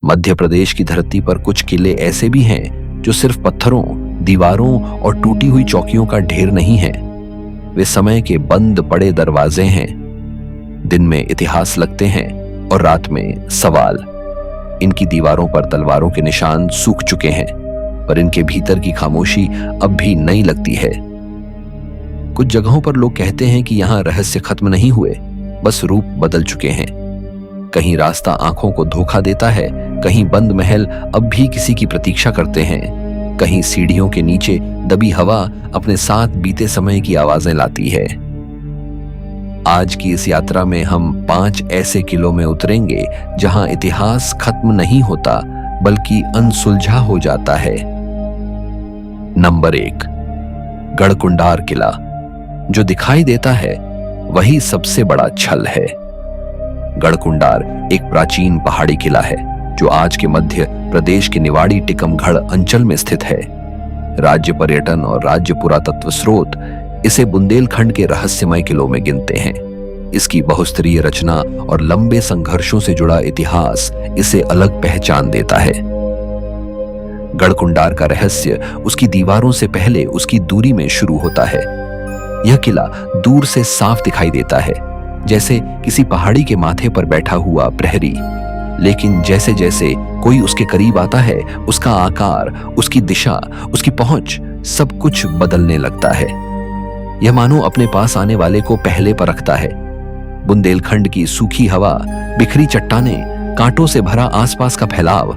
मध्य प्रदेश की धरती पर कुछ किले ऐसे भी हैं जो सिर्फ पत्थरों, दीवारों और टूटी हुई चौकियों का ढेर नहीं है। वे समय के बंद पड़े दरवाजे हैं। दिन में इतिहास लगते हैं और रात में सवाल। इनकी दीवारों पर तलवारों के निशान सूख चुके हैं, पर इनके भीतर की खामोशी अब भी नई लगती है। कुछ जगहों पर लोग कहते हैं कि यहाँ रहस्य खत्म नहीं हुए, बस रूप बदल चुके हैं। कहीं रास्ता आंखों को धोखा देता है, कहीं बंद महल अब भी किसी की प्रतीक्षा करते हैं, कहीं सीढ़ियों के नीचे दबी हवा अपने साथ बीते समय की आवाजें लाती है। आज की इस यात्रा में हम 5 ऐसे किलों में उतरेंगे जहां इतिहास खत्म नहीं होता बल्कि अनसुलझा हो जाता है। नंबर 1, गढ़कुंडार किला। जो दिखाई देता है वही सबसे बड़ा छल है। गढ़कुंडार एक प्राचीन पहाड़ी किला है जो आज के मध्य प्रदेश के निवाड़ी टिकमगढ़ अंचल में स्थित है। राज्य पर्यटन और राज्य पुरातत्व स्रोत इसे बुंदेलखंड के रहस्यमय किलों में गिनते हैं। इसकी बहुस्तरीय रचना और लंबे संघर्षों से जुड़ा इतिहास इसे अलग पहचान देता है। गढ़कुंडार का रहस्य उसकी दीवारों से पहले उसकी दूरी में शुरू होता है। यह किला दूर से साफ दिखाई देता है, जैसे किसी पहाड़ी के माथे पर बैठा हुआ प्रहरी। लेकिन जैसे जैसे कोई उसके करीब आता है, उसका आकार, उसकी दिशा, उसकी पहुंच, सब कुछ बदलने लगता है। यह मानो अपने पास आने वाले को पहले परखता है। बुंदेलखंड की सूखी हवा, बिखरी चट्टानें, कांटों से भरा आसपास का फैलाव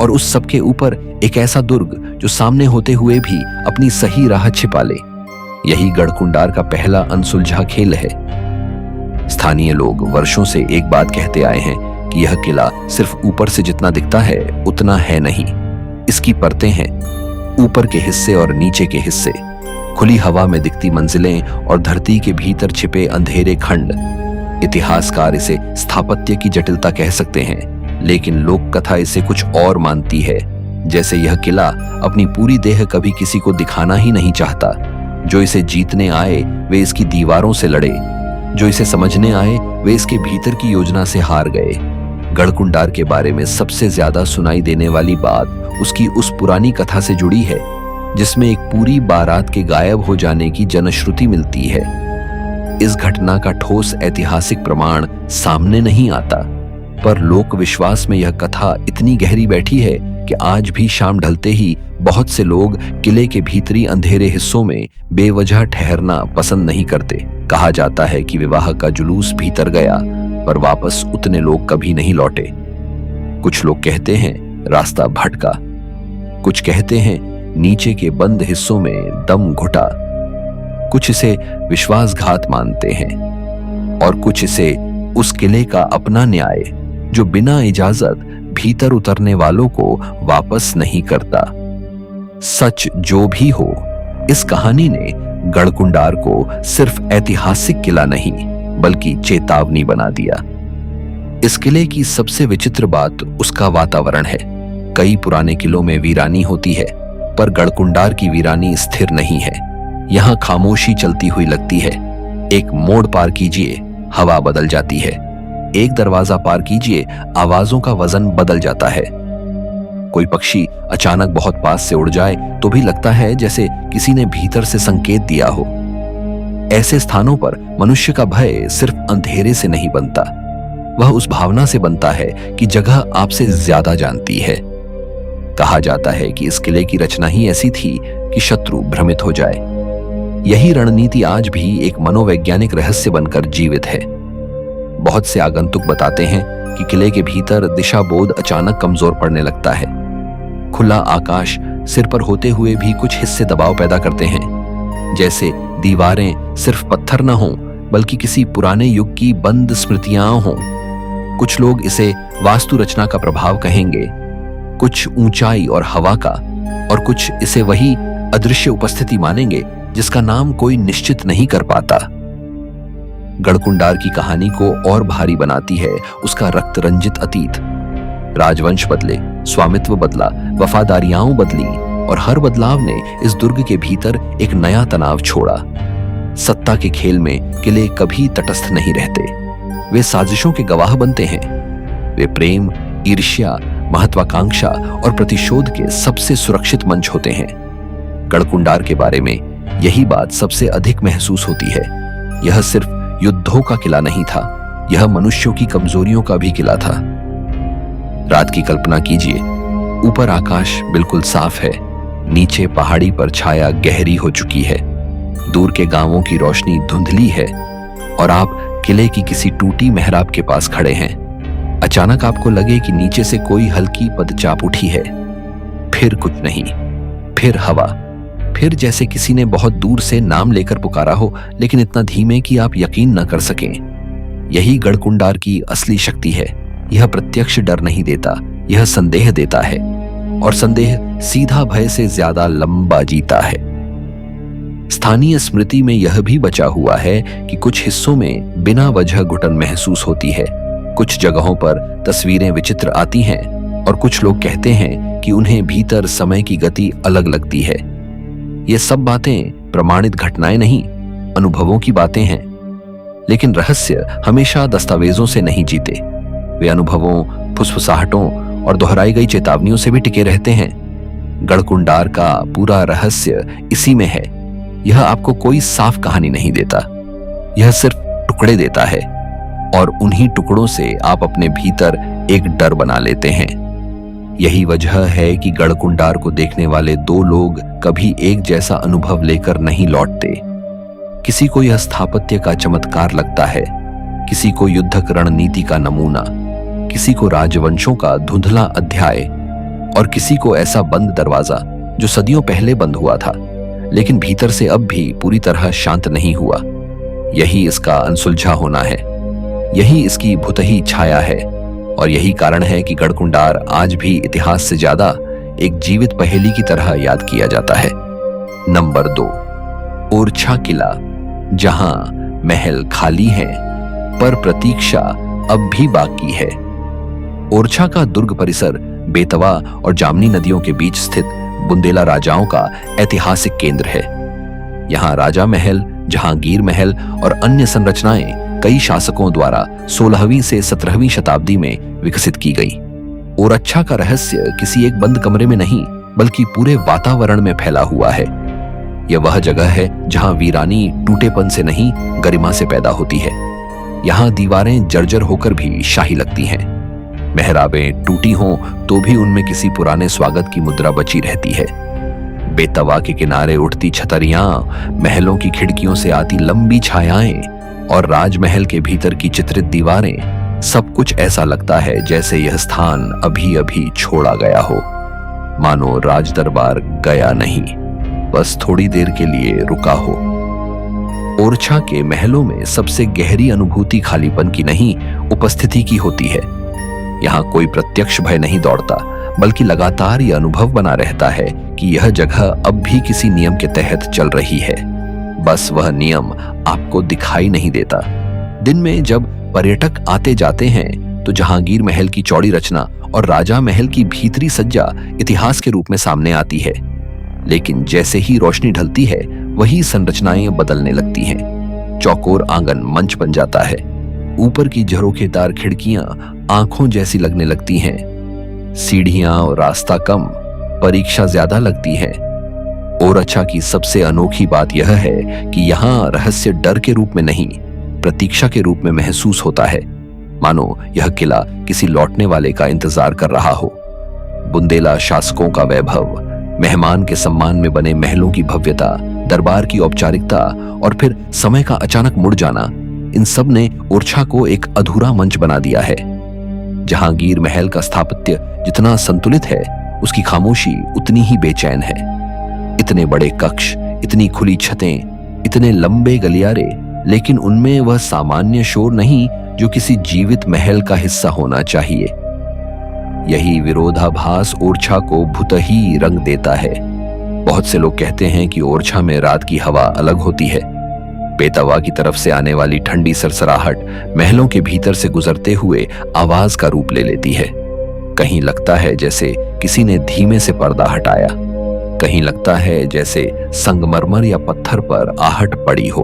और उस सब के ऊपर एक ऐसा दुर्ग जो सामने होते हुए भी अपनी सही राह छिपा ले, यही गढ़कुंडार का पहला अनसुलझा खेल है। स्थानीय लोग वर्षों से एक बात कहते आए हैं कि यह किला सिर्फ ऊपर से जितना दिखता है उतना है नहीं। इसकी परतें हैं, ऊपर के हिस्से और नीचे के हिस्से, खुली हवा में दिखती मंजिलें और धरती के भीतर छिपे अंधेरे खंड। इतिहासकार इसे स्थापत्य की जटिलता कह सकते हैं, लेकिन लोक कथा इसे कुछ और मानती है। जैसे यह किला अपनी पूरी देह कभी किसी को दिखाना ही नहीं चाहता। जो इसे जीतने आए वे इसकी दीवारों से लड़े, जो इसे समझने आए वे इसके भीतर की योजना से हार गए। गढ़कुंडार के बारे में सबसे ज्यादा सुनाई देने वाली बात उसकी उस पुरानी कथा से जुड़ी है जिसमें एक पूरी बारात के गायब हो जाने की जनश्रुति मिलती है। इस घटना का ठोस ऐतिहासिक प्रमाण सामने नहीं आता, पर लोक विश्वास में यह कथा इतनी गहरी बैठी है कि आज भी शाम ढलते ही बहुत से लोग किले के भीतरी अंधेरे हिस्सों में बेवजह ठहरना पसंद नहीं करते। कहा जाता है कि विवाह का जुलूस भीतर गया पर वापस उतने लोग कभी नहीं लौटे। कुछ लोग कहते हैं रास्ता भटका, कुछ कहते हैं नीचे के बंद हिस्सों में दम घुटा, कुछ इसे विश्वासघात मानते हैं और कुछ इसे उस किले का अपना न्याय जो बिना इजाजत भीतर उतरने वालों को वापस नहीं करता। सच जो भी हो, इस कहानी ने गढ़कुंडार को सिर्फ ऐतिहासिक किला नहीं बल्कि चेतावनी बना दिया। इस किले की सबसे विचित्र बात उसका वातावरण है। कई पुराने किलों में वीरानी होती है, पर गढ़कुंडार की वीरानी स्थिर नहीं है। यहाँ खामोशी चलती हुई लगती है। एक मोड़ पार कीजिए, हवा बदल जाती है। एक दरवाजा पार कीजिए, आवाजों का वजन बदल जाता है। कोई पक्षी अचानक बहुत पास से उड़ जाए तो भी लगता है जैसे किसी ने भीतर से संकेत दिया हो। ऐसे स्थानों पर मनुष्य का भय सिर्फ अंधेरे से नहीं बनता, वह उस भावना से बनता है कि जगह आपसे ज्यादा जानती है। कहा जाता है कि इस किले की रचना ही ऐसी थी कि शत्रु भ्रमित हो जाए। यही रणनीति आज भी एक मनोवैज्ञानिक रहस्य बनकर जीवित है। बहुत से आगंतुक बताते हैं कि किले के भीतर दिशा बोध अचानक कमजोर पड़ने लगता है। खुला आकाश सिर पर होते हुए भी कुछ हिस्से दबाव पैदा करते हैं, जैसे दीवारें सिर्फ पत्थर न हों बल्कि किसी पुराने युग की बंद स्मृतियां हों। कुछ लोग इसे वास्तु रचना का प्रभाव कहेंगे, कुछ ऊंचाई और हवा का, और कुछ इसे वही अदृश्य उपस्थिति मानेंगे जिसका नाम कोई निश्चित नहीं कर पाता। गढ़कुंडार की कहानी को और भारी बनाती है उसका रक्त रंजित अतीत। राजवंश बदले, स्वामित्व बदला, वफादारियां बदली और हर बदलाव ने इस दुर्ग के भीतर एक नया तनाव छोड़ा। सत्ता के खेल में किले कभी तटस्थ नहीं रहते, वे साजिशों के गवाह बनते हैं। वे प्रेम, ईर्ष्या, महत्वाकांक्षा और प्रतिशोध के सबसे सुरक्षित मंच होते हैं। गढ़कुंडार के बारे में यही बात सबसे अधिक महसूस होती है। यह सिर्फ युद्धों का किला नहीं था, यह मनुष्यों की कमजोरियों का भी किला था। रात की कल्पना कीजिए, ऊपर आकाश बिल्कुल साफ है, नीचे पहाड़ी पर छाया गहरी हो चुकी है, दूर के गांवों की रोशनी धुंधली है और आप किले की किसी टूटी मेहराब के पास खड़े हैं। अचानक आपको लगे कि नीचे से कोई हल्की पदचाप उठी है, फिर कुछ नहीं, फिर हवा, फिर जैसे किसी ने बहुत दूर से नाम लेकर पुकारा हो, लेकिन इतना धीमे कि आप यकीन न कर सकें। यही गढ़कुंडार की असली शक्ति है। यह प्रत्यक्ष डर नहीं देता, यह संदेह देता है, और संदेह सीधा भय से ज्यादा लंबा जीता है। स्थानीय स्मृति में यह भी बचा हुआ है कि कुछ हिस्सों में बिना वजह घुटन महसूस होती है, कुछ जगहों पर तस्वीरें विचित्र आती हैं और कुछ लोग कहते हैं कि उन्हें भीतर समय की गति अलग लगती है। ये सब बातें प्रमाणित घटनाएं नहीं, अनुभवों की बातें हैं। लेकिन रहस्य हमेशा दस्तावेजों से नहीं जीते, वे अनुभवों, फुसफुसाहटों और दोहराई गई चेतावनियों से भी टिके रहते हैं। गढ़कुंडार का पूरा रहस्य इसी में है। यह आपको कोई साफ कहानी नहीं देता, यह सिर्फ टुकड़े देता है, और उन्हीं टुकड़ों से आप अपने भीतर एक डर बना लेते हैं। यही वजह है कि गढ़कुंडार को देखने वाले दो लोग कभी एक जैसा अनुभव लेकर नहीं लौटते। किसी को यह स्थापत्य का चमत्कार लगता है, किसी को युद्धक रणनीति का नमूना, किसी को राजवंशों का धुंधला अध्याय, और किसी को ऐसा बंद दरवाजा जो सदियों पहले बंद हुआ था लेकिन भीतर से अब भी पूरी तरह शांत नहीं हुआ। यही इसका अनसुलझा होना है, यही इसकी भुतही छाया है, और यही कारण है कि गढ़कुंडार आज भी इतिहास से ज्यादा एक जीवित पहेली की तरह याद किया जाता है। नंबर 2, ओरछा किला, जहां महल खाली हैं पर प्रतीक्षा अब भी बाकी है। ओरछा का दुर्ग परिसर बेतवा और जामनी नदियों के बीच स्थित बुंदेला राजाओं का ऐतिहासिक केंद्र है। यहाँ राजा महल, जहांगीर महल और अन्य संरचनाएं कई शासकों द्वारा 16वीं से 17वीं शताब्दी में विकसित की गई। ओरछा का रहस्य किसी एक बंद कमरे में नहीं, बल्कि पूरे वातावरण में फैला हुआ है। यह वह जगह है जहां वीरानी टूटेपन से नहीं, गरिमा से पैदा होती है। यहाँ दीवारें जर्जर होकर भी शाही लगती हैं, मेहराबें टूटी हों तो भी उनमें किसी पुराने स्वागत की मुद्रा बची रहती है। बेतवा के किनारे उठती छतरियां, महलों की खिड़कियों से आती लंबी छायाएं और राजमहल के भीतर की चित्रित दीवारें, सब कुछ ऐसा लगता है जैसे यह स्थान अभी अभी छोड़ा गया हो, मानो राजदरबार गया नहीं, बस थोड़ी देर के लिए रुका हो। ओरछा के महलों में सबसे गहरी अनुभूति खालीपन की नहीं, उपस्थिति की होती है। यहाँ कोई प्रत्यक्ष भय नहीं दौड़ता, बल्कि लगातार यह अनुभव बना रहता है कि यह जगह अब भी किसी नियम के तहत चल रही है। बस वह नियम आपको दिखाई नहीं देता। दिन में जब पर्यटक आते जाते हैं तो जहांगीर महल की चौड़ी रचना और राजा महल की भीतरी सज्जा इतिहास के रूप में सामने आती है, लेकिन जैसे ही रोशनी ढलती है वही संरचनाएं बदलने लगती हैं। चौकोर आंगन मंच बन जाता है, ऊपर की झरोखेदार खिड़कियां आंखों जैसी लगने लगती हैं, सीढ़ियां और रास्ता कम, परीक्षा ज्यादा लगती है। ओरछा की सबसे अनोखी बात यह है कि यहाँ रहस्य डर के रूप में नहीं, प्रतीक्षा के रूप में महसूस होता है, मानो यह किला किसी लौटने वाले का इंतजार कर रहा हो। बुंदेला शासकों का वैभव, मेहमान के सम्मान में बने महलों की भव्यता, दरबार की औपचारिकता और फिर समय का अचानक मुड़ जाना, इन सब ने ओरछा को एक अधूरा मंच बना दिया है। जहांगीर महल का स्थापत्य जितना संतुलित है, उसकी खामोशी उतनी ही बेचैन है। इतने बड़े कक्ष, इतनी खुली छतें, इतने लंबे गलियारे, लेकिन उनमें वह सामान्य शोर नहीं जो किसी जीवित महल का हिस्सा होना चाहिए। यही विरोधाभास ओरछा को भुतही रंग देता है। बहुत से लोग कहते हैं कि ओरछा में रात की हवा अलग होती है। बेतवा की तरफ से आने वाली ठंडी सरसराहट महलों के भीतर से गुजरते हुए आवाज का रूप ले लेती है। कहीं लगता है जैसे किसी ने धीमे से पर्दा हटाया, कहीं लगता है जैसे संगमरमर या पत्थर पर आहट पड़ी हो,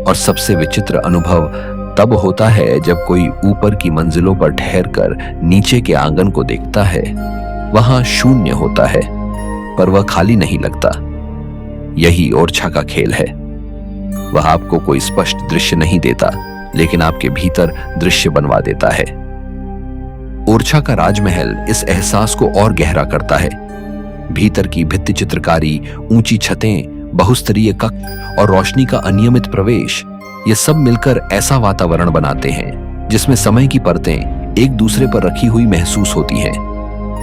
और सबसे विचित्र अनुभव तब होता है जब कोई ऊपर की मंजिलों पर ठहरकर नीचे के आंगन को देखता है। वहां शून्य होता है, पर वह खाली नहीं लगता। यही ओरछा का खेल है। वह आपको कोई स्पष्ट दृश्य नहीं देता, लेकिन आपके भीतर दृश्य बनवा देता है। ओरछा का राजमहल इस एहसास को और गहरा करता है। भीतर की भित्ति चित्रकारी, ऊंची छतें, बहुस्तरीय कक्ष और रोशनी का अनियमित प्रवेश, ये सब मिलकर ऐसा वातावरण बनाते हैं जिसमें समय की परतें एक दूसरे पर रखी हुई महसूस होती हैं।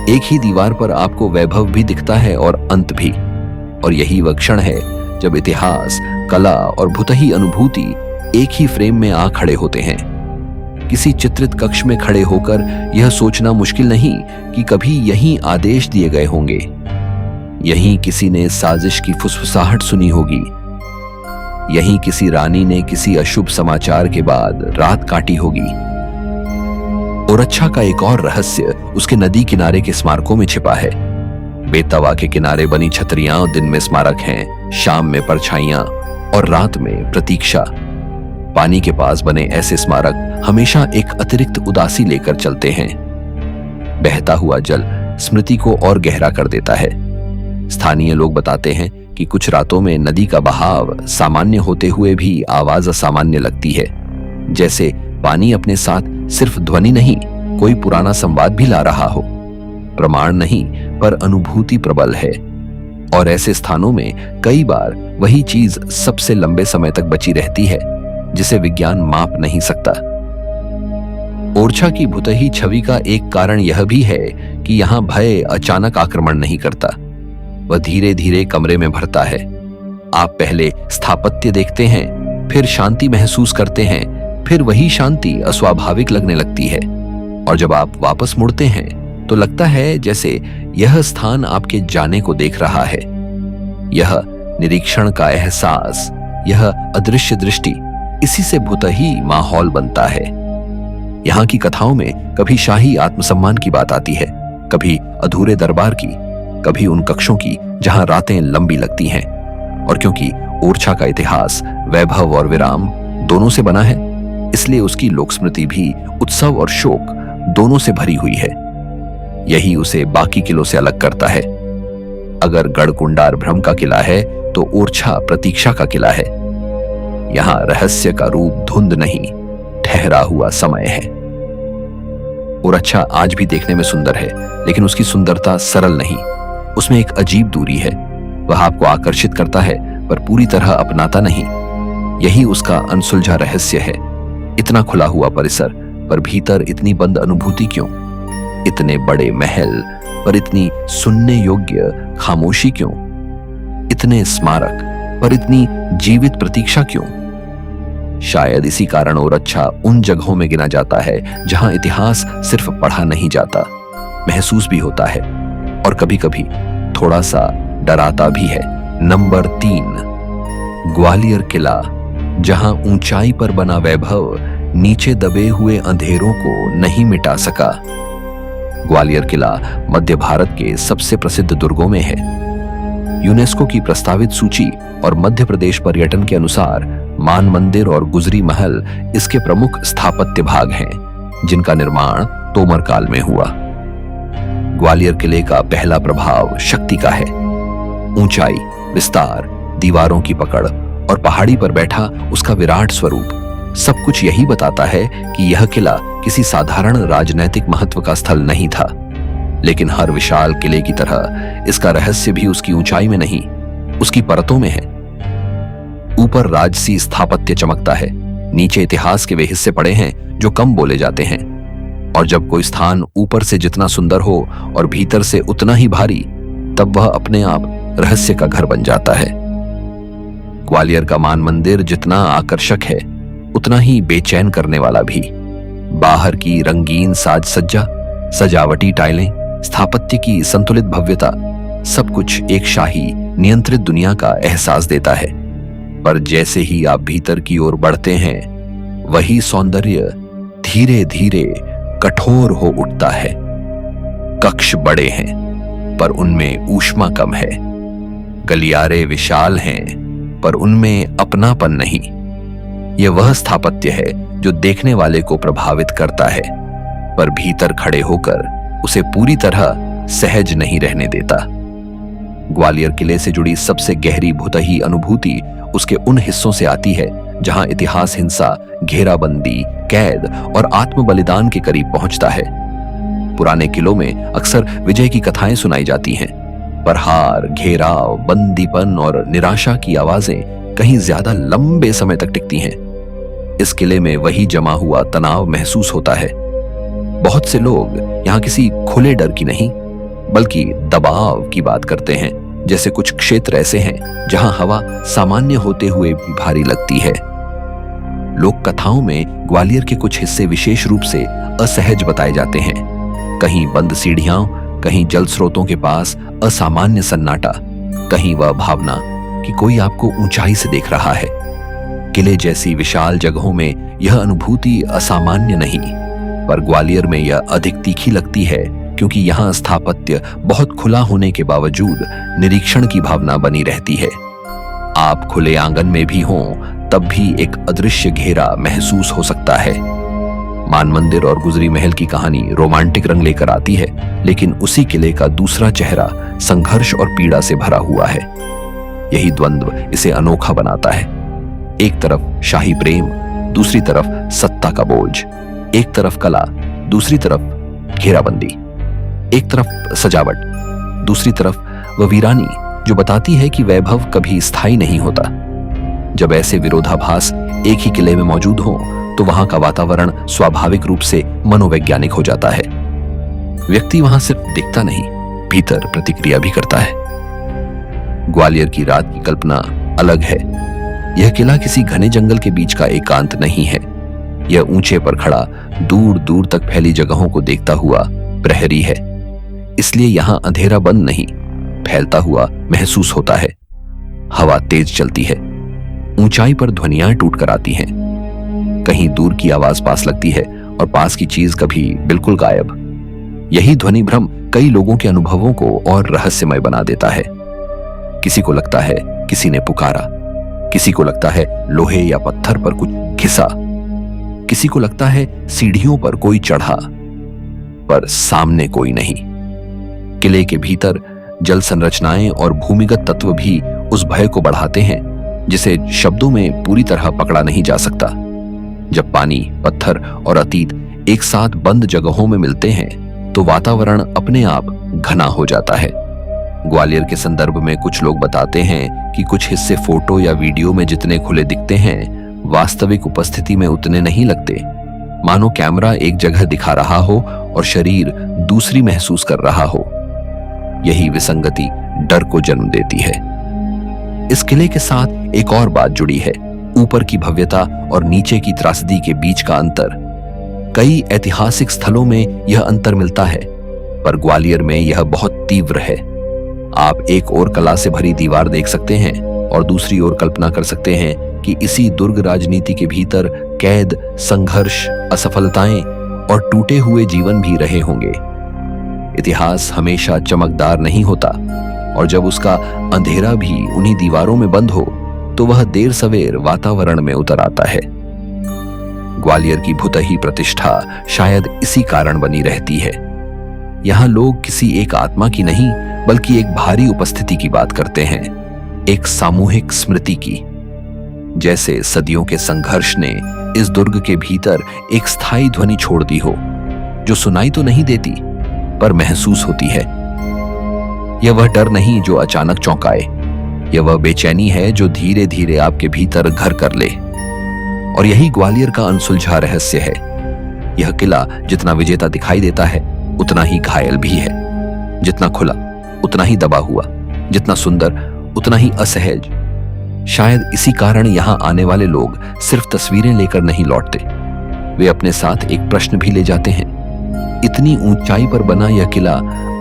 एक ही दीवार पर आपको वैभव भी दिखता है और अंत भी। और यही वह क्षण है जब इतिहास, कला और भूतही अनुभूति एक ही फ्रेम में आ खड़े होते हैं। किसी चित्रित कक्ष में खड़े होकर यह सोचना मुश्किल नहीं कि कभी यहीं आदेश दिए गए होंगे, यहीं किसी ने साजिश की फुसफुसाहट सुनी होगी, यहीं किसी रानी ने किसी अशुभ समाचार के बाद रात काटी होगी। ओरछा का एक और रहस्य उसके नदी किनारे के स्मारकों में छिपा है। बेतवा के किनारे बनी छतरियां दिन में स्मारक हैं, शाम में परछाइयां और रात में प्रतीक्षा। पानी के पास बने ऐसे स्मारक हमेशा एक अतिरिक्त उदासी लेकर चलते हैं। बहता हुआ जल स्मृति को और गहरा कर देता है। स्थानीय लोग बताते हैं कि कुछ रातों में नदी का बहाव सामान्य होते हुए भी आवाज असामान्य लगती है, जैसे पानी अपने साथ सिर्फ ध्वनि नहीं, कोई पुराना संवाद भी ला रहा हो। प्रमाण नहीं, पर अनुभूति प्रबल है। और ऐसे स्थानों में कई बार वही चीज सबसे लंबे समय तक बची रहती है, जिसे विज्ञान माप नहीं सकता। ओरछा की भूतही छवि का एक कारण यह भी है कि यहां भय अचानक आक्रमण नहीं करता। वह धीरे धीरे कमरे में भरता है। आप पहले स्थापत्य देखते हैं, फिर शांति महसूस करते हैं, फिर वही शांति अस्वाभाविक लगने लगती है। और जब आप वापस मुड़ते हैं तो लगता है जैसे यह स्थान आपके जाने को देख रहा है। यह निरीक्षण का एहसास, यह अदृश्य दृष्टि, इसी से भूतही माहौल बनता है। यहाँ की कथाओं में कभी शाही आत्मसम्मान की बात आती है, कभी अधूरे दरबार की, कभी उन कक्षों की जहां रातें लंबी लगती हैं। और क्योंकि ओरछा का इतिहास वैभव और विराम दोनों से बना है, इसलिए उसकी लोक स्मृति भी उत्सव और शोक दोनों से भरी हुई है। यही उसे बाकी किलों से अलग करता है। अगर गढ़कुंडार भ्रम का किला है तो ओरछा प्रतीक्षा का किला है। यहां रहस्य का रूप धुंध नहीं, ठहरा हुआ समय है। ओरछा आज भी देखने में सुंदर है, लेकिन उसकी सुंदरता सरल नहीं। उसमें एक अजीब दूरी है। वह आपको आकर्षित करता है, पर पूरी तरह अपनाता नहीं। यही उसका अनसुलझा रहस्य है। इतना खुला हुआ परिसर, पर भीतर इतनी बंद अनुभूति क्यों? इतने बड़े महल, पर इतनी सुनने योग्य खामोशी क्यों? इतने स्मारक, पर इतनी जीवित प्रतीक्षा क्यों? शायद इसी कारण ओरछा उन जगहों में गिना जाता है जहां इतिहास सिर्फ पढ़ा नहीं जाता, महसूस भी होता है, और कभी-कभी थोड़ा सा डराता भी है। नंबर 3, ग्वालियर किला, जहां ऊंचाई पर बना वैभव नीचे दबे हुए अंधेरों को नहीं मिटा सका। ग्वालियर किला मध्य भारत के सबसे प्रसिद्ध दुर्गों में है। यूनेस्को की प्रस्तावित सूची और मध्य प्रदेश पर्यटन के अनुसार मान मंदिर और गुजरी महल इसके प्रमुख स्थापत्य भाग हैं, जिनका निर्माण तोमर काल में हुआ। ग्वालियर किले का पहला प्रभाव शक्ति का है। ऊंचाई, विस्तार, दीवारों की पकड़ और पहाड़ी पर बैठा उसका विराट स्वरूप, सब कुछ यही बताता है कि यह किला किसी साधारण राजनैतिक महत्व का स्थल नहीं था। लेकिन हर विशाल किले की तरह इसका रहस्य भी उसकी ऊंचाई में नहीं, उसकी परतों में है। ऊपर राजसी स्थापत्य चमकता है, नीचे इतिहास के वे हिस्से पड़े हैं जो कम बोले जाते हैं। और जब कोई स्थान ऊपर से जितना सुंदर हो और भीतर से उतना ही भारी, तब वह अपने आप रहस्य का घर बन जाता है। ग्वालियर का मान मंदिर जितना आकर्षक है, उतना ही बेचैन करने वाला भी। बाहर की रंगीन साज सज्जा, सजावटी टाइलें, स्थापत्य की संतुलित भव्यता, सब कुछ एक शाही नियंत्रित दुनिया का एहसास देता है। पर जैसे ही आप भीतर की ओर बढ़ते हैं, वही सौंदर्य धीरे धीरे कठोर हो उठता है। कक्ष बड़े हैं, पर उनमें ऊष्मा कम है। गलियारे विशाल हैं, पर उनमें अपनापन नहीं। यह वह स्थापत्य है जो देखने वाले को प्रभावित करता है, पर भीतर खड़े होकर उसे पूरी तरह सहज नहीं रहने देता। ग्वालियर किले से जुड़ी सबसे गहरी भूतही अनुभूति उसके उन हिस्सों से आती है जहां इतिहास हिंसा, घेराबंदी, कैद और आत्म बलिदान के करीब पहुंचता है। पुराने किलों में अक्सर विजय की कथाएं सुनाई जाती हैं, पर हार, घेराव, बंदीपन और निराशा की आवाजें कहीं ज्यादा लंबे समय तक टिकती हैं। इस किले में वही जमा हुआ तनाव महसूस होता है। बहुत से लोग यहाँ किसी खुले डर की नहीं, बल्कि दबाव की बात करते हैं, जैसे कुछ क्षेत्र ऐसे हैं जहां हवा सामान्य होते हुए भी भारी लगती है। लोक कथाओं में ग्वालियर के कुछ हिस्से विशेष रूप से असहज बताए जाते हैं। कहीं बंद सीढ़ियां, कहीं जल स्रोतों के पास असामान्य सन्नाटा, कहीं वह भावना कि कोई आपको ऊंचाई से देख रहा है। किले जैसी विशाल जगहों में यह अनुभूति असामान्य नहीं, पर ग्वालियर में यह अधिक तीखी लगती है, क्योंकि यहाँ स्थापत्य बहुत खुला होने के बावजूद निरीक्षण की भावना बनी रहती है। आप खुले आंगन में भी हों, तब भी एक अदृश्य घेरा महसूस हो सकता है। मान मंदिर और गुजरी महल की कहानी रोमांटिक रंग लेकर आती है, लेकिन उसी किले का दूसरा चेहरा संघर्ष और पीड़ा से भरा हुआ है। यही द्वंद्व इसे अनोखा बनाता है। एक तरफ शाही प्रेम, दूसरी तरफ सत्ता का बोझ। एक तरफ कला, दूसरी तरफ घेराबंदी। एक तरफ सजावट, दूसरी तरफ वह वीरानी जो बताती है कि वैभव कभी स्थायी नहीं होता। जब ऐसे विरोधाभास एक ही किले में मौजूद हो, तो वहां का वातावरण स्वाभाविक रूप से मनोवैज्ञानिक हो जाता है। व्यक्ति वहां सिर्फ दिखता नहीं, भीतर प्रतिक्रिया भी करता है। ग्वालियर की रात की कल्पना अलग है। यह किला किसी घने जंगल के बीच का एकांत नहीं है। यह ऊंचे पर खड़ा, दूर दूर तक फैली जगहों को देखता हुआ प्रहरी है। इसलिए यहां अंधेरा बंद नहीं, फैलता हुआ महसूस होता है। हवा तेज चलती है, ऊंचाई पर ध्वनियां टूट कर आती हैं। कहीं दूर की आवाज पास लगती है और पास की चीज कभी बिल्कुल गायब। यही ध्वनि भ्रम कई लोगों के अनुभवों को और रहस्यमय बना देता है। किसी को लगता है किसी ने पुकारा, किसी को लगता है लोहे या पत्थर पर कुछ घिसा, किसी को लगता है सीढ़ियों पर कोई चढ़ा, पर सामने कोई नहीं। किले के भीतर जल संरचनाएं और भूमिगत तत्व भी उस भय को बढ़ाते हैं जिसे शब्दों में पूरी तरह पकड़ा नहीं जा सकता। जब पानी, पत्थर और अतीत एक साथ बंद जगहों में मिलते हैं, तो वातावरण अपने आप घना हो जाता है। ग्वालियर के संदर्भ में कुछ लोग बताते हैं कि कुछ हिस्से फोटो या वीडियो में जितने खुले दिखते हैं, वास्तविक उपस्थिति में उतने नहीं लगते। मानो कैमरा एक जगह दिखा रहा हो और शरीर दूसरी महसूस कर रहा हो। यही विसंगति डर को जन्म देती है। इस किले के साथ एक और बात जुड़ी है, ऊपर की भव्यता और नीचे की त्रासदी के बीच का अंतर। कई ऐतिहासिक स्थलों में यह अंतर मिलता है, पर ग्वालियर में यह बहुत तीव्र है। आप एक ओर कला से भरी दीवार देख सकते हैं और दूसरी ओर कल्पना कर सकते हैं कि इसी दुर्ग राजनीति के भीतर कैद, संघर्ष, असफलताएं और टूटे हुए जीवन भी रहे होंगे। इतिहास हमेशा चमकदार नहीं होता, और जब उसका अंधेरा भी उन्हीं दीवारों में बंद हो, तो वह देर सवेर वातावरण में उतर आता है। ग्वालियर की भूतही प्रतिष्ठा शायद इसी कारण बनी रहती है। यहाँ लोग किसी एक आत्मा की नहीं, बल्कि एक भारी उपस्थिति की बात करते हैं, एक सामूहिक स्मृति की। जैसे सदियों के संघर्ष ने इस दुर्ग के भीतर एक स्थायी ध्वनि छोड़ दी हो, जो सुनाई तो नहीं देती, पर महसूस होती है। यह वह डर नहीं जो अचानक चौंकाए, यह वह बेचैनी है जो धीरे धीरे आपके भीतर घर कर ले। और यही ग्वालियर का अनसुलझा रहस्य है। यह किला जितना विजेता दिखाई देता है, उतना ही घायल भी है। जितना खुला, उतना ही दबा हुआ। जितना सुंदर, उतना ही असहज। शायद इसी कारण यहाँ आने वाले लोग सिर्फ तस्वीरें लेकर नहीं लौटते, वे अपने साथ एक प्रश्न भी ले जाते हैं। इतनी ऊंचाई पर बना यह किला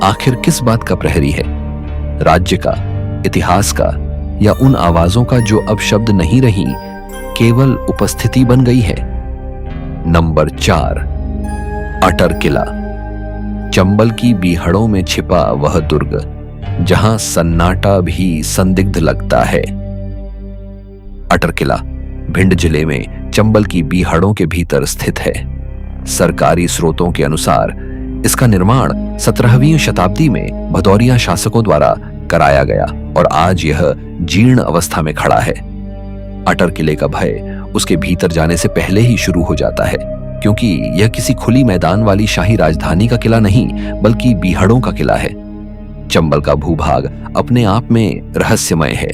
आखिर किस बात का प्रहरी है? राज्य का, इतिहास का, या उन आवाजों का जो अब शब्द नहीं रही, केवल उपस्थिति बन गई है? नंबर 4, अटर किला। चंबल की बीहड़ों में छिपा वह दुर्ग, जहां सन्नाटा भी संदिग्ध लगता है। अटर किला भिंड जिले में चंबल की बीहड़ों के भीतर स्थित है। सरकारी स्रोतों के अनुसार इसका निर्माण 17वीं शताब्दी में भदौरिया शासकों द्वारा कराया गया और आज यह जीर्ण अवस्था में खड़ा है। अटर किले का भय उसके भीतर जाने से पहले ही शुरू हो जाता है, क्योंकि यह किसी खुली मैदान वाली शाही राजधानी का किला नहीं बल्कि बीहड़ों का किला है। चंबल का भूभाग अपने आप में रहस्यमय है।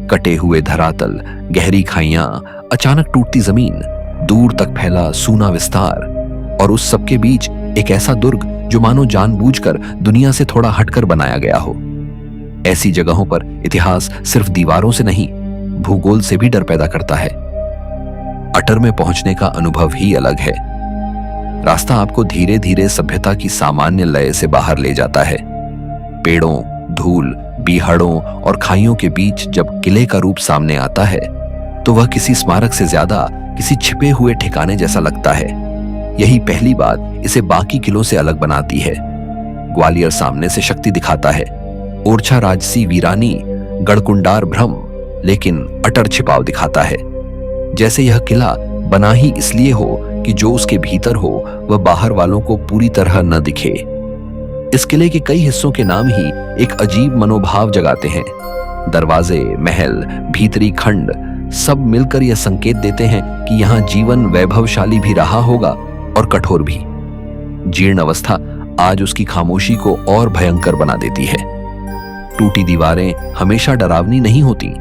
कटे हुए धरातल, गहरी खाइयां, अचानक टूटती जमीन, दूर तक फैला सूना विस्तार और उस सबके बीच एक ऐसा दुर्ग जो मानो जानबूझकर दुनिया से थोड़ा हटकर बनाया गया हो। ऐसी जगहों पर इतिहास सिर्फ दीवारों से नहीं, भूगोल से भी डर पैदा करता है। अटर में पहुंचने का अनुभव ही अलग है। रास्ता आपको धीरे धीरे सभ्यता की सामान्य लय से बाहर ले जाता है। पेड़ों, धूल, बीहड़ों और खाइयों के बीच जब किले का रूप सामने आता है तो वह किसी स्मारक से ज्यादा किसी छिपे हुए ठिकाने जैसा लगता है। यही पहली बात इसे बाकी किलों से अलग बनाती है। ग्वालियर सामने से शक्ति दिखाता है, ओरछा राजसी वीरानी, गढ़कुंडार भ्रम, लेकिन अटर छिपाव दिखाता है। जैसे यह किला बना ही इसलिए हो कि जो उसके भीतर हो वह बाहर वालों को पूरी तरह न दिखे। इस किले के कई हिस्सों के नाम ही एक अजीब मनोभाव जगाते हैं। दरवाजे, महल, भीतरी खंड सब मिलकर यह संकेत देते हैं कि यहां जीवन वैभवशाली भी रहा होगा और कठोर भी। जीर्ण अवस्था आज उसकी खामोशी को और भयंकर बना देती है। टूटी दीवारें हमेशा डरावनी नहीं होती,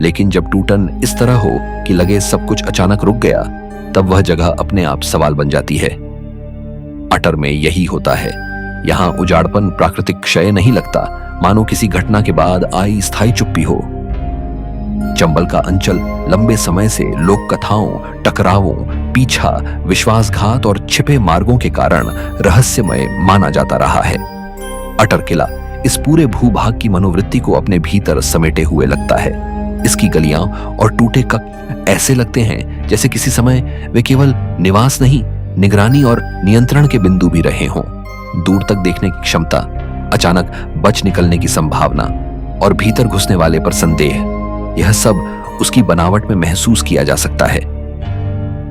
लेकिन जब टूटन इस तरह हो कि लगे सब कुछ अचानक रुक गया, तब वह जगह अपने आप सवाल बन जाती है। अटर में यही होता है। यहां उजाड़पन प्राकृतिक क्षय नहीं लगता, मानो किसी घटना के बाद आई स्थायी चुप्पी हो। चंबल का अंचल लंबे समय से लोक कथाओं, टकरावों, पीछा, विश्वासघात और छिपे मार्गों के कारण रहस्यमय माना जाता रहा है। अटर किला इस पूरे भूभाग की मनोवृत्ति को अपने भीतर समेटे हुए लगता है। इसकी गलियां और टूटे कक्ष ऐसे लगते हैं जैसे किसी समय वे केवल निवास नहीं, निगरानी और नियंत्रण के बिंदु भी रहे हों। दूर तक देखने की क्षमता, अचानक बच निकलने की संभावना और भीतर घुसने वाले पर संदेह, यह सब उसकी बनावट में महसूस किया जा सकता है।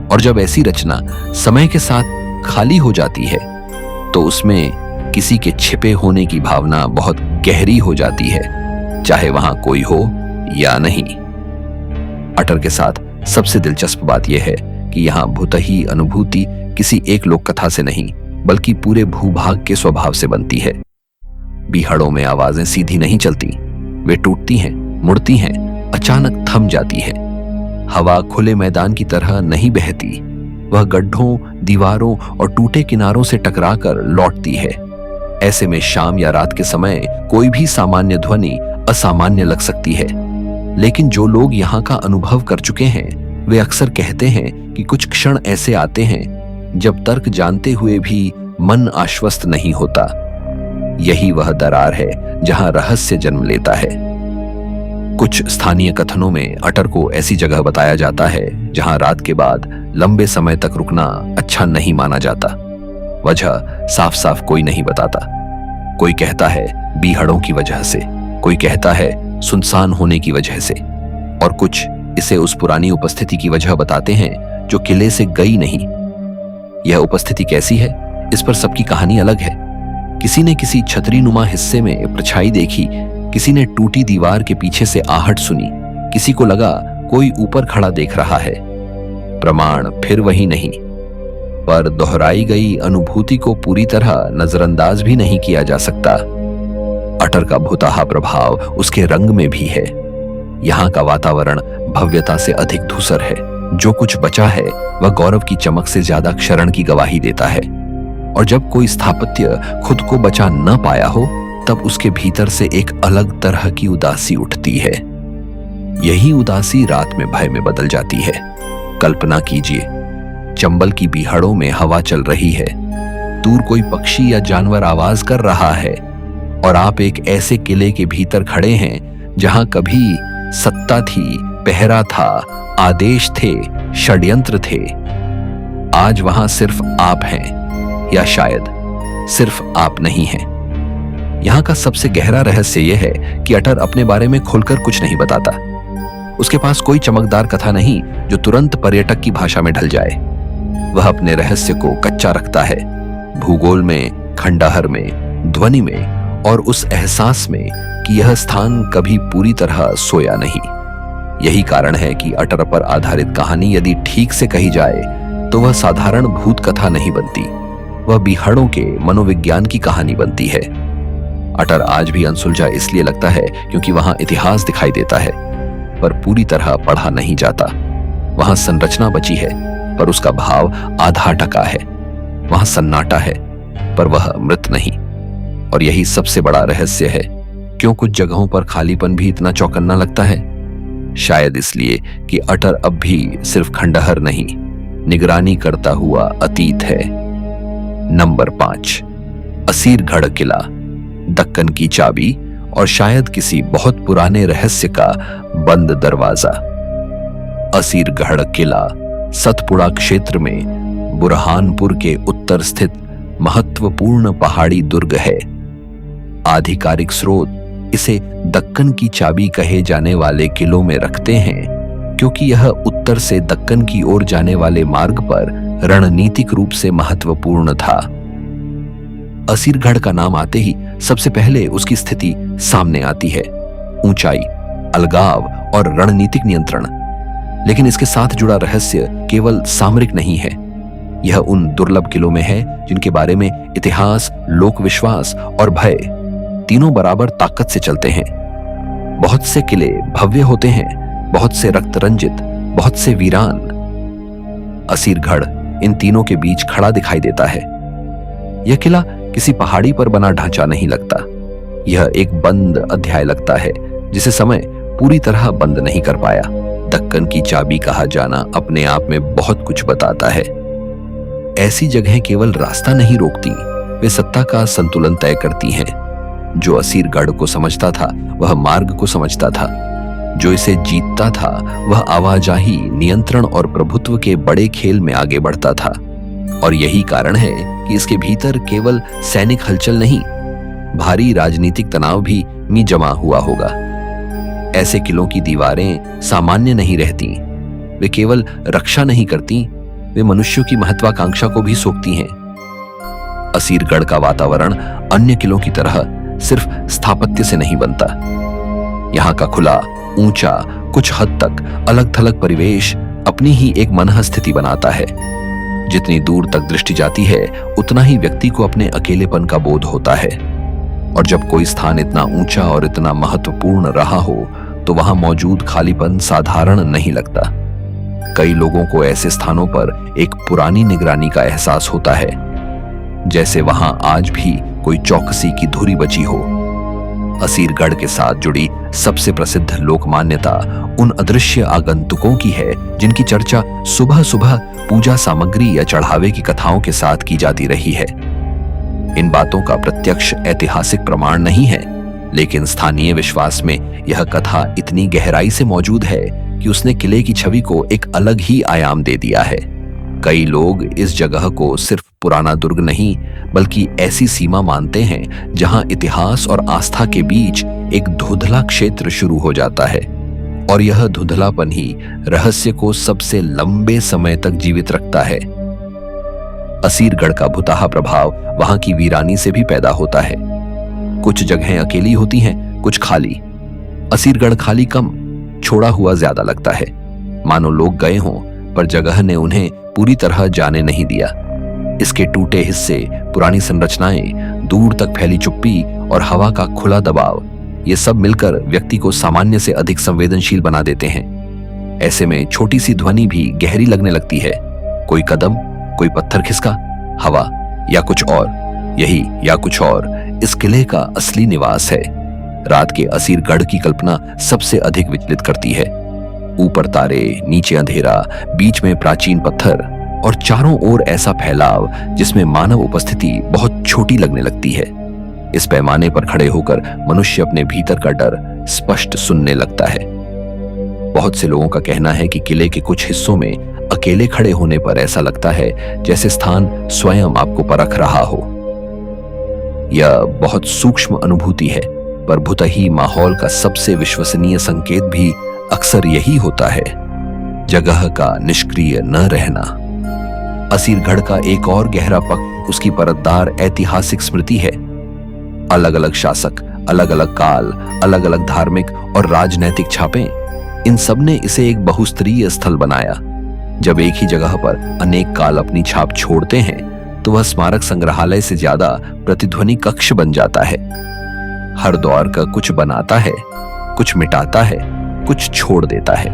और जब ऐसी रचना समय के साथ खाली हो जाती है तो उसमें किसी के छिपे होने की भावना बहुत गहरी हो जाती है, चाहे वहां कोई हो या नहीं। अटर के साथ सबसे दिलचस्प बात यह है कि यहां भूतही अनुभूति किसी एक लोक कथा से नहीं बल्कि पूरे भूभाग के स्वभाव से बनती है। बीहड़ों में आवाजें सीधी नहीं चलती, वे टूटती हैं, मुड़ती हैं, अचानक थम जाती है। हवा खुले मैदान की तरह नहीं बहती, वह गड्ढों, दीवारों और टूटे किनारों से टकराकर लौटती है। ऐसे में शाम या रात के समय कोई भी सामान्य ध्वनि असामान्य लग सकती है, लेकिन जो लोग यहाँ का अनुभव कर चुके हैं वे अक्सर कहते हैं कि कुछ क्षण ऐसे आते हैं जब तर्क जानते हुए भी मन आश्वस्त नहीं होता। यही वह दरार है जहां रहस्य जन्म लेता है। कुछ स्थानीय कथनों में अटर को ऐसी जगह बताया जाता है जहां रात के बाद लंबे समय तक रुकना अच्छा नहीं माना जाता। वजह साफ साफ कोई नहीं बताता। कोई कहता है बीहड़ों की वजह से, कोई कहता है सुनसान होने की वजह से, और कुछ इसे उस पुरानी उपस्थिति की वजह बताते हैं जो किले से गई नहीं। यह उपस्थिति कैसी है, इस पर सबकी कहानी अलग है। किसी ने किसी छतरीनुमा हिस्से में परछाई देखी, किसी ने टूटी दीवार के पीछे से आहट सुनी, किसी को लगा कोई ऊपर खड़ा देख रहा है। प्रमाण फिर वही नहीं, पर दोहराई गई अनुभूति को पूरी तरह नजरअंदाज भी नहीं किया जा सकता। अटर का भूताहा प्रभाव उसके रंग में भी है। यहाँ का वातावरण भव्यता से अधिक धूसर है। जो कुछ बचा है वह गौरव की चमक से ज्यादा क्षरण की गवाही देता है। और जब कोई स्थापत्य खुद को बचा न पाया हो तब उसके भीतर से एक अलग तरह की उदासी उठती है। यही उदासी रात में भय में बदल जाती है। कल्पना कीजिए, चंबल की बीहड़ों में हवा चल रही है, दूर कोई पक्षी या जानवर आवाज कर रहा है, और आप एक ऐसे किले के भीतर खड़े हैं जहां कभी सत्ता थी, पहरा था, आदेश थे, षड्यंत्र थे। आज वहां सिर्फ आप हैं, या शायद सिर्फ आप नहीं हैं। यहाँ का सबसे गहरा रहस्य यह है कि अटर अपने बारे में खुलकर कुछ नहीं बताता। उसके पास कोई चमकदार कथा नहीं जो तुरंत पर्यटक की भाषा में ढल जाए। वह अपने रहस्य को कच्चा रखता है, भूगोल में, खंडहर में, ध्वनि में और उस एहसास में कि यह स्थान कभी पूरी तरह सोया नहीं। यही कारण है कि अटर पर आधारित कहानी यदि ठीक से कही जाए तो वह साधारण भूत कथा नहीं बनती, वह बीहड़ों के मनोविज्ञान की कहानी बनती है। अटर आज भी अनसुलझा इसलिए लगता है क्योंकि वहां इतिहास दिखाई देता है पर पूरी तरह पढ़ा नहीं जाता। वहां संरचना बची है पर उसका भाव आधा टका है। वहां सन्नाटा है पर वह मृत नहीं। और यही सबसे बड़ा रहस्य है, क्यों कुछ जगहों पर खालीपन भी इतना चौकन्ना लगता है। शायद इसलिए कि अटर अब भी सिर्फ खंडहर नहीं, निगरानी करता हुआ अतीत है। नंबर 5, असीरगढ़ किला, दक्कन की चाबी और शायद किसी बहुत पुराने रहस्य का बंद दरवाजा। असीरगढ़ किला सतपुड़ा क्षेत्र में बुरहानपुर के उत्तर स्थित महत्वपूर्ण पहाड़ी दुर्ग है। आधिकारिक स्रोत इसे दक्कन की चाबी कहे जाने वाले किलों में रखते हैं क्योंकि यह उत्तर से दक्कन की ओर जाने वाले मार्ग पर रणनीतिक रूप से महत्वपूर्ण था। असीरगढ़ का नाम आते ही सबसे पहले उसकी स्थिति सामने आती है, ऊंचाई, अलगाव और रणनीतिक नियंत्रण। लेकिन इसके साथ जुड़ा रहस्य केवल सामरिक नहीं है। यह उन दुर्लभ किलों में है जिनके बारे में इतिहास, लोक विश्वास और भय तीनों बराबर ताकत से चलते हैं। बहुत से किले भव्य होते हैं, बहुत से रक्त रंजित, बहुत से वीरान। असीरगढ़ इन तीनों के बीच खड़ा दिखाई देता है। यह किला किसी पहाड़ी पर बना ढांचा नहीं लगता, यह एक बंद अध्याय लगता है जिसे समय पूरी तरह बंद नहीं कर पाया। दक्कन की चाबी कहा जाना अपने आप में बहुत कुछ बताता है। ऐसी जगहें केवल रास्ता नहीं रोकती, वे सत्ता का संतुलन तय करती हैं। जो असीरगढ़ को समझता था वह मार्ग को समझता था, जो इसे जीतता था वह आवाजाही, नियंत्रण और प्रभुत्व के बड़े खेल में आगे बढ़ता था। और यही कारण है कि इसके भीतर केवल सैनिक हलचल नहीं, भारी राजनीतिक तनाव भी जमा हुआ होगा। ऐसे किलों की दीवारें सामान्य नहीं रहती, वे केवल रक्षा नहीं करती, वे मनुष्यों की महत्वाकांक्षा को भी सोखती हैं। असीरगढ़ का वातावरण अन्य किलों की तरह सिर्फ स्थापत्य से नहीं बनता। यहाँ का खुला, ऊंचा, कुछ हद तक अलग थलग परिवेश अपनी ही एक मनः स्थिति बनाता है। जितनी दूर तक दृष्टि जाती है उतना ही व्यक्ति को अपने अकेलेपन का बोध होता है। और जब कोई स्थान इतना ऊंचा और इतना महत्वपूर्ण रहा हो तो वहां मौजूद खालीपन साधारण नहीं लगता। कई लोगों को ऐसे स्थानों पर एक पुरानी निगरानी का एहसास होता है, जैसे वहां आज भी कोई चौकसी की धुरी बची हो। असीरगढ़ के साथ जुड़ी सबसे प्रसिद्ध लोक मान्यता उन अदृश्य आगंतुकों की है जिनकी चर्चा सुबह सुबह पूजा सामग्री या चढ़ावे की कथाओं के साथ की जाती रही है। इन बातों का प्रत्यक्ष ऐतिहासिक प्रमाण नहीं है, लेकिन स्थानीय विश्वास में यह कथा इतनी गहराई से मौजूद है कि उसने किले की छवि को एक अलग ही आयाम दे दिया है। कई लोग इस जगह को सिर्फ पुराना दुर्ग नहीं बल्कि ऐसी सीमा मानते हैं जहां इतिहास और आस्था के बीच एक धुंधला क्षेत्र शुरू हो जाता है। और यह धुंधलापन ही रहस्य को सबसे लंबे समय तक जीवित रखता है। असीरगढ़ का भुताहा प्रभाव वहां की वीरानी से भी पैदा होता है। कुछ जगहें अकेली होती हैं, कुछ खाली। असीरगढ़ खाली कम, छोड़ा हुआ ज्यादा लगता है, मानो लोग गए हों पर जगह ने उन्हें पूरी तरह जाने नहीं दिया। इसके टूटे हिस्से, पुरानी संरचनाएं, दूर तक फैली चुप्पी और हवा का खुला दबाव, ये सब मिलकर व्यक्ति को सामान्य से अधिक संवेदनशील बना देते हैं। ऐसे में छोटी सी ध्वनि भी गहरी लगने लगती है। कोई कदम, कोई पत्थर खिसका, हवा या कुछ और, यही या कुछ और इस किले का असली निवास है। रात के असीरगढ़ की कल्पना सबसे अधिक विचलित करती है। ऊपर तारे, नीचे अंधेरा, बीच में प्राचीन पत्थर और चारों ओर ऐसा फैलाव जिसमें मानव उपस्थिति बहुत छोटी लगने लगती है। इस पैमाने पर खड़े होकर मनुष्य अपने भीतर का डर स्पष्ट सुनने लगता है। बहुत से लोगों का कहना है कि किले के कुछ हिस्सों में अकेले खड़े होने पर ऐसा लगता है जैसे स्थान स्वयं आपको परख रहा हो। यह बहुत सूक्ष्म अनुभूति है, पर भुतही माहौल का सबसे विश्वसनीय संकेत भी अक्सर यही होता है, जगह का निष्क्रिय न रहना। असीरगढ़ का एक और गहरा पक्ष उसकी परतदार ऐतिहासिक स्मृति है। अलग अलग शासक, अलग अलग काल, अलग अलग धार्मिक और राजनैतिक छापें, इन सब ने इसे एक बहुस्तरीय स्थल बनाया। जब एक ही जगह पर अनेक काल अपनी छाप छोड़ते हैं तो वह स्मारक संग्रहालय से ज्यादा प्रतिध्वनि कक्ष बन जाता है। हर दौर का कुछ बनाता है, कुछ मिटाता है, कुछ छोड़ देता है।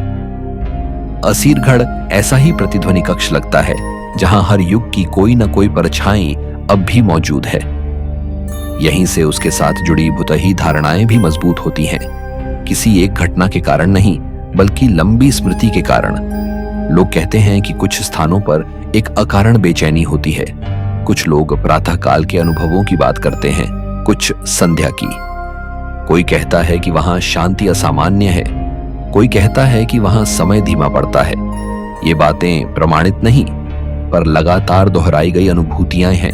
असीरगढ़ ऐसा ही प्रतिध्वनि कक्ष लगता है, जहां हर युग की कोई न कोई परछाई अब भी मौजूद है। यहीं से उसके साथ जुड़ी भुतही धारणाएं भी मजबूत होती हैं, किसी एक घटना के कारण नहीं, बल्कि लंबी स्मृति के कारण। लोग कहते हैं कि कुछ स्थानों पर एक अकारण बेचैनी होती है। कुछ लोग प्रातः काल के अनुभवों की बात करते हैं, कुछ संध्या की। कोई कहता है कि वहां शांति असामान्य है, कोई कहता है कि वहां समय धीमा पड़ता है। ये बातें प्रमाणित नहीं, पर लगातार दोहराई गई अनुभूतियां हैं।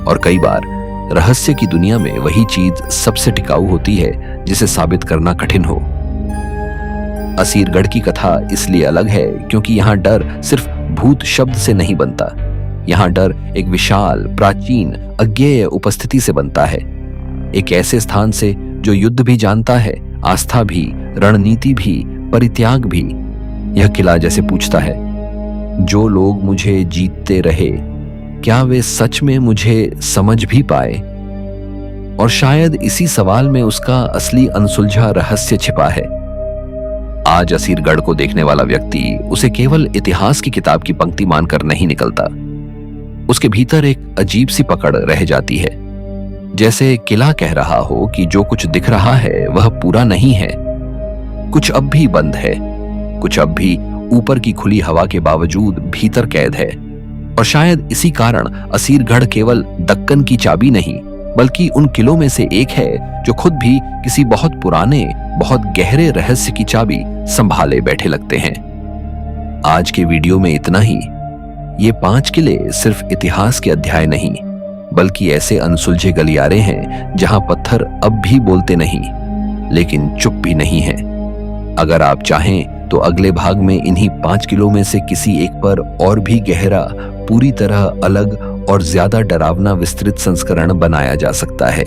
और कई बार रहस्य की दुनिया में वही चीज सबसे टिकाऊ होती है जिसे साबित करना कठिन हो। असीरगढ़ की कथा इसलिए अलग है क्योंकि यहाँ डर सिर्फ भूत शब्द से नहीं बनता। यहाँ डर एक विशाल, प्राचीन, अज्ञेय उपस्थिति से बनता है। एक ऐसे स्थान से जो युद्ध भी जानता है, आस्था भी, रणनीति भी, परित्याग भी। यह किला जैसे पूछता है, जो लोग मुझे जीतते रहे, क्या वे सच में मुझे समझ भी पाए? और शायद इसी सवाल में उसका असली अनसुलझा रहस्य छिपा है। आज असीरगढ़ को देखने वाला व्यक्ति उसे केवल इतिहास की किताब की पंक्ति मानकर नहीं निकलता। उसके भीतर एक अजीब सी पकड़ रह जाती है, जैसे किला कह रहा हो कि जो कुछ दिख रहा है वह पूरा नहीं है। कुछ अब भी बंद है, कुछ अब भी ऊपर की खुली हवा के बावजूद भीतर कैद है। और शायद इसी कारण असीरगढ़ केवल दक्कन की चाबी नहीं, बल्कि उन किलों में से एक है जो खुद भी किसी बहुत पुराने, बहुत गहरे रहस्य की चाबी संभाले बैठे लगते हैं। आज के वीडियो में इतना ही। ये 5 किले सिर्फ इतिहास के अध्याय नहीं, बल्कि ऐसे अनसुलझे गलियारे हैं जहां पत्थर अब भी बोलते नहीं, लेकिन चुप भी नहीं है। अगर आप चाहें तो अगले भाग में इन्हीं 5 किलों में से किसी एक पर और भी गहरा, पूरी तरह अलग और ज्यादा डरावना विस्तृत संस्करण बनाया जा सकता है।